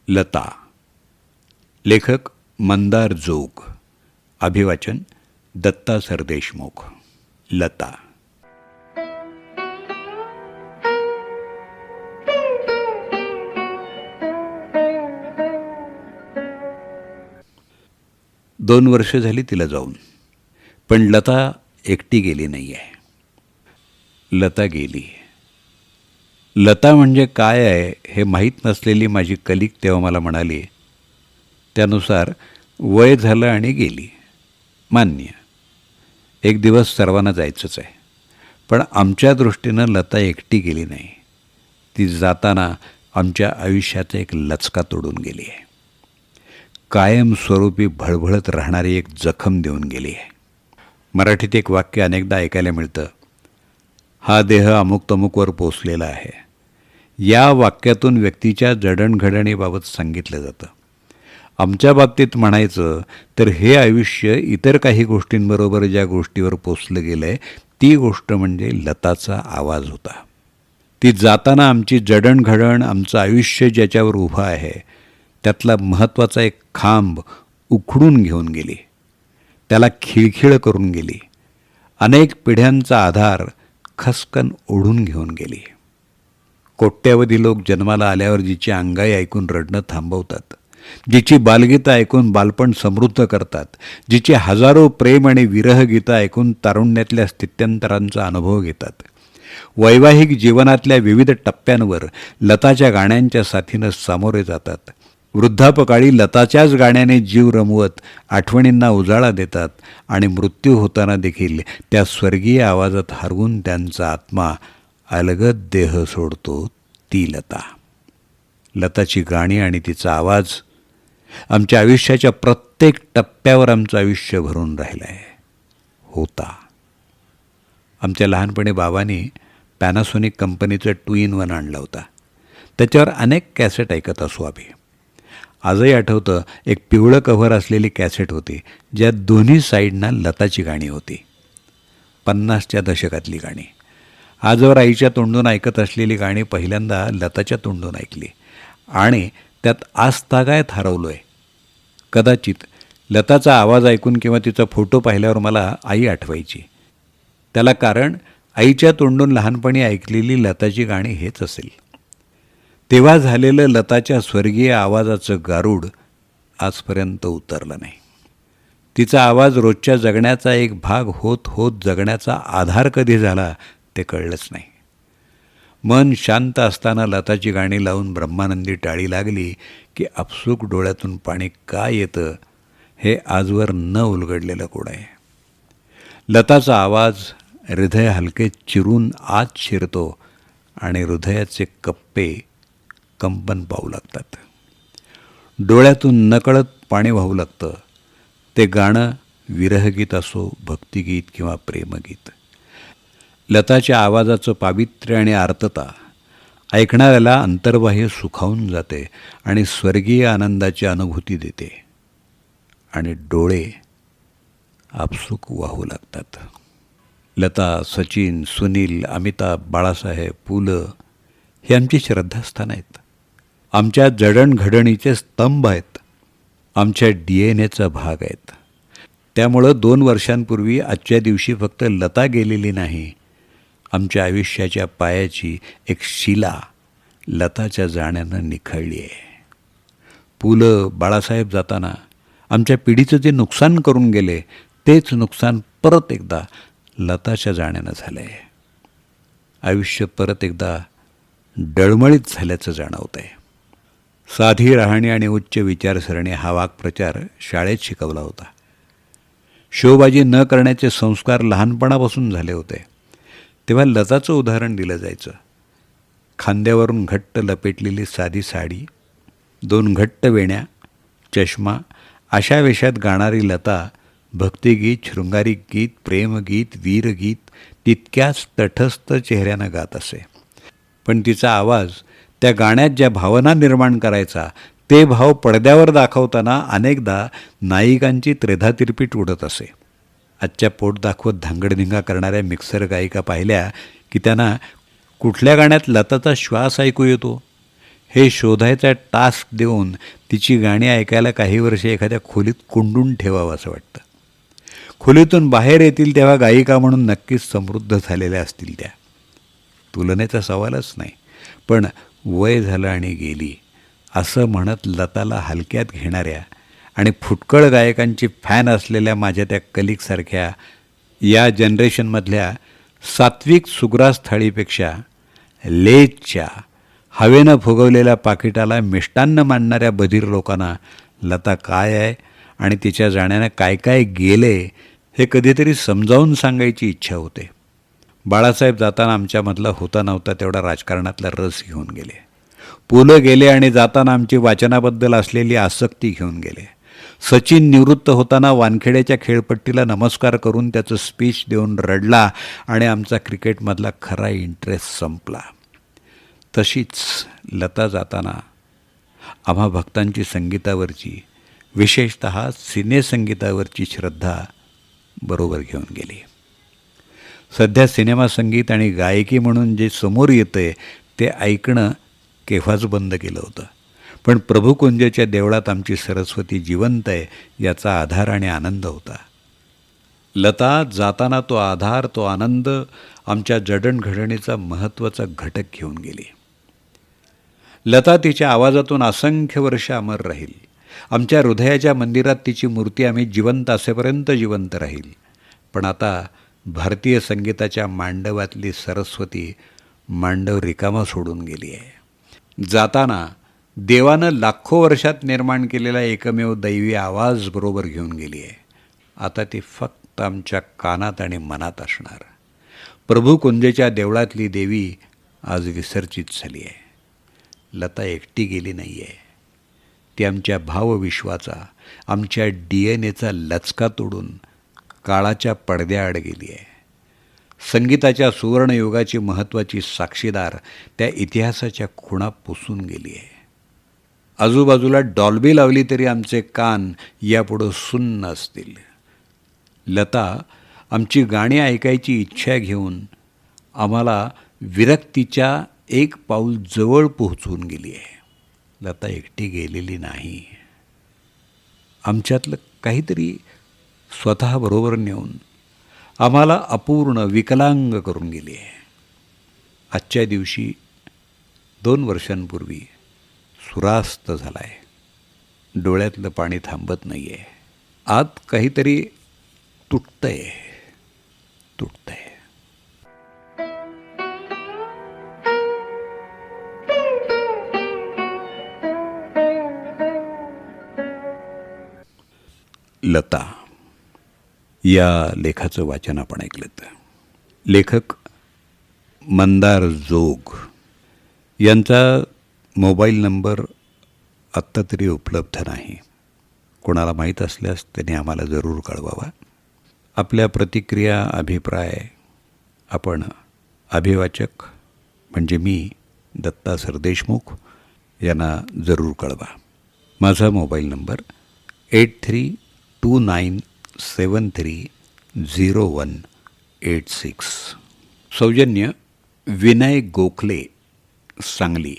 लता. लेखक मंदार जोग. अभिवाचन दत्ता सरदेशमुख. लता. दोन वर्ष झाली तिला जाऊन, पण लता एकटी गेली नाही आहे. लता गेली. लता म्हणजे काय आहे हे माहीत नसलेली माझी कलिक तेव्हा मला म्हणाली, त्यानुसार वय झालं आणि गेली. मान्य, एक दिवस सर्वांना जायचंच आहे, पण आमच्या दृष्टीनं लता एकटी गेली नाही. ती जाताना आमच्या आयुष्याचा एक लचका तोडून गेली आहे. कायमस्वरूपी भळभळत राहणारी एक जखम देऊन गेली आहे. मराठीत एक वाक्य अनेकदा ऐकायला मिळतं, हा देह अमुक तमुकवर पोचलेला आहे. या वाक्यातून व्यक्तीच्या जडणघडणीबाबत सांगितलं जातं. आमच्या बाबतीत म्हणायचं तर हे आयुष्य इतर काही गोष्टींबरोबर ज्या गोष्टीवर पोचलं गेलं आहे ती गोष्ट म्हणजे लताचा आवाज होता. ती जाताना आमची जडणघडण, आमचं आयुष्य ज्याच्यावर उभं आहे त्यातला महत्त्वाचा एक खांब उखडून घेऊन गेली. त्याला खिळखिळ करून गेली. अनेक पिढ्यांचा आधार खसकन ओढून घेऊन गेली. कोट्यावधी लोक जन्माला आल्यावर जिची अंगाई ऐकून रडणं थांबवतात, जिची बालगीतं ऐकून बालपण समृद्ध करतात, जिची हजारो प्रेम आणि विरह गीतं ऐकून तारुण्यातल्या स्थित्यंतरांचा अनुभव घेतात, वैवाहिक जीवनातल्या विविध टप्प्यांवर लताच्या गाण्यांच्या साथीनं सामोरे जातात, वृद्धापकाळी लताच्याच गाण्याने जीव रमवत आठवणींना उजाळा देतात आणि मृत्यू होताना देखील त्या स्वर्गीय आवाजात हरवून त्यांचा आत्मा अलगद देह सोडतो, ती लता. लताची गाणी आणि तिचा आवाज आमच्या आयुष्याच्या प्रत्येक टप्प्यावर आमचं आयुष्य भरून राहिलं आहे, होता. आमच्या लहानपणी बाबांनी पॅनासोनिक कंपनीचं 2-in-1 आणला होता. त्याच्यावर अनेक कॅसेट ऐकत असू आम्ही. आजही आठवतं, एक पिवळं कव्हर असलेली कॅसेट होती ज्यात दोन्ही साईडना लताची गाणी होती. 50च्या दशकातली गाणी. आजवर आईच्या तोंडून ऐकत असलेली गाणी पहिल्यांदा लताच्या तोंडून ऐकली आणि त्यात आजतागायत हरवलो आहे. कदाचित लताचा आवाज ऐकून किंवा तिचा फोटो पाहिल्यावर मला आई आठवायची. त्याला कारण आईच्या तोंडून लहानपणी ऐकलेली लताची गाणी हेच असेल. तेव्हा झालेलं लताच्या स्वर्गीय आवाजाचं गारूड आजपर्यंत उतरलं नाही. तिचा आवाज रोजच्या जगण्याचा एक भाग होत होत जगण्याचा आधार कधी झाला ते कळलंच नाही. मन शांत असताना लताची गाणी लावून ब्रह्मानंदी टाळी लागली की आपसूक डोळ्यातून पाणी का येतं हे आजवर न उलगडलेलं कोड आहे. लताचा आवाज हृदय हलके चिरून आत शिरतो आणि हृदयाचे कप्पे कंपन पाहू लागतात. डोळ्यातून नकळत पाणी वाहू लागतं. ते गाणं विरहगीत असो, भक्तिगीत किंवा प्रेमगीत. लताच्या आवाजाचं पावित्र्य आणि आर्तता ऐकणाऱ्याला अंतर्बाह्य सुखावून जाते आणि स्वर्गीय आनंदाची अनुभूती देते आणि डोळे आपसूक वाहू लागतात. लता, सचिन, सुनील, अमिताभ, बाळासाहेब, पु ल हे आमची श्रद्धास्थानं आहेत. आमच्या जडणघडणीचे स्तंभ आहेत. आमच्या DNA चा भाग आहेत. त्यामुळं 2 वर्षांपूर्वी आजच्या दिवशी फक्त लता गेलेली नाही, आमच्या आयुष्याच्या पायाची एक शिला लताच्या जाण्यानं निखळली आहे. पु ल, बाळासाहेब जाताना आमच्या पिढीचं जे नुकसान करून गेले तेच नुकसान परत एकदा लताच्या जाण्यानं झालं आहे. आयुष्य परत एकदा डळमळीत झाल्याचं जाणवतं आहे. साधी राहणी आणि उच्च विचारसरणी हा वाक्प्रचार शाळेत शिकवला होता. शोबाजी न करण्याचे संस्कार लहानपणापासून झाले होते. तेव्हा लताचं उदाहरण दिलं जायचं. खांद्यावरून घट्ट लपेटलेली साधी साडी, 2 घट्ट वेण्या, चष्मा अशा वेशात गाणारी लता भक्तिगीत, शृंगारिक गीत, प्रेमगीत, वीरगीत तितक्याच तटस्थ चेहऱ्यानं गात असे. पण तिचा आवाज त्या गाण्यात ज्या भावना निर्माण करायचा ते भाव पडद्यावर दाखवताना अनेकदा नायिकांची त्रेधा तिरपीट उडत असे. आजच्या पोट दाखवत धांगडधिंगा करणाऱ्या मिक्सर गायिका पाहिल्या की त्यांना कुठल्या गाण्यात लताचा श्वास ऐकू येतो हे शोधायचा टास्क देऊन तिची गाणी ऐकायला काही वर्षे एखाद्या खोलीत कोंडून ठेवावं असं वाटतं. खोलीतून बाहेर येतील तेव्हा गायिका म्हणून नक्कीच समृद्ध झालेल्या असतील त्या, तुलनेचा सवालच नाही. पण वय झालं आणि गेली असं म्हणत लताला हलक्यात घेणाऱ्या आणि फुटकळ गायकांची फॅन असलेल्या माझ्या त्या कलिकसारख्या या जनरेशनमधल्या सात्विक सुग्रास थाळीपेक्षा लेजच्या हवेनं फुगवलेल्या पाकिटाला मिष्टान्न मानणाऱ्या बधीर लोकांना लता काय आहे आणि तिच्या जाण्यानं काय काय गेले हे कधीतरी समजावून सांगायची इच्छा होते. बाळासाहेब जाताना आमच्यामधला होता नव्हता तेवढा राजकारणातला रस घेऊन गेले. पु ल गेले आणि जाताना आमची वाचनाबद्दल असलेली आसक्ती घेऊन गेले. सचिन निवृत्त होताना वानखेड्याच्या खेळपट्टीला नमस्कार करून त्याचं स्पीच देऊन रडला आणि आमचा क्रिकेटमधला खरा इंटरेस्ट संपला. तशीच लता जाताना आम्हा भक्तांची संगीतावरची, विशेषतः सिनेसंगीतावरची श्रद्धा बरोबर घेऊन गेली. सध्या सिनेमा संगीत आणि गायकी म्हणून जे समोर येतंय ते ऐकणं केव्हाच बंद केलं होतं. पण प्रभुकुंजेच्या देवळात आमची सरस्वती जिवंत आहे याचा आधार आणि आनंद होता. लता जाताना तो आधार, तो आनंद आमच्या जडणघडणीचा महत्त्वाचा घटक घेऊन गेली. लता तिच्या आवाजातून असंख्य वर्ष अमर राहील. आमच्या हृदयाच्या मंदिरात तिची मूर्ती आम्ही जिवंत असेपर्यंत जिवंत राहील. पण आता भारतीय संगीताच्या मांडवातली सरस्वती मांडव रिकामा सोडून गेली आहे. जाताना देवानं लाखो वर्षात निर्माण केलेला एकमेव दैवी आवाज बरोबर घेऊन गेली आहे. आता ती फक्त आमच्या कानात आणि मनात असणार. प्रभुकुंजेच्या देवळातली देवी आज विसर्जित झाली आहे. लता एकटी गेली नाही आहे. ती आमच्या भावविश्वाचा, आमच्या DNA लचका तोडून काळाच्या पडद्याआड गेली आहे. संगीताच्या सुवर्णयुगाची महत्त्वाची साक्षीदार त्या इतिहासाच्या खुणा पुसून गेली आहे. आजूबाजूला डॉल्बी लावली तरी आमचे कान यापुढं सुन्न असतील. लता आमची गाणी ऐकायची इच्छा घेऊन आम्हाला विरक्तीच्या एक पाऊल जवळ पोहोचवून गेली आहे. लता एकटी गेलेली नाही. आमच्यातलं काहीतरी स्वतःबरोबर नेऊन आम्हाला अपूर्ण, विकलांग करून गेली आहे. आजच्या दिवशी 2 वर्षांपूर्वी सूर्यास्त झाला आहे. डोळ्यातलं पाणी थांबत नाही आहे. आत काहीतरी तुटतंय. लता या लेखाचं वाचन आपण ऐकलं. लेखक मंदार जोग यांचा मोबाईल नंबर आत्ता तरी उपलब्ध नाही. कोणाला माहीत असल्यास त्याने आम्हाला जरूर कळवावा. आपल्या प्रतिक्रिया, अभिप्राय आपण अभिवाचक म्हणजे मी दत्ता सरदेशमुख यांना जरूर कळवा. माझा मोबाईल नंबर 8329730186. सौजन्य विनय गोखले, सांगली.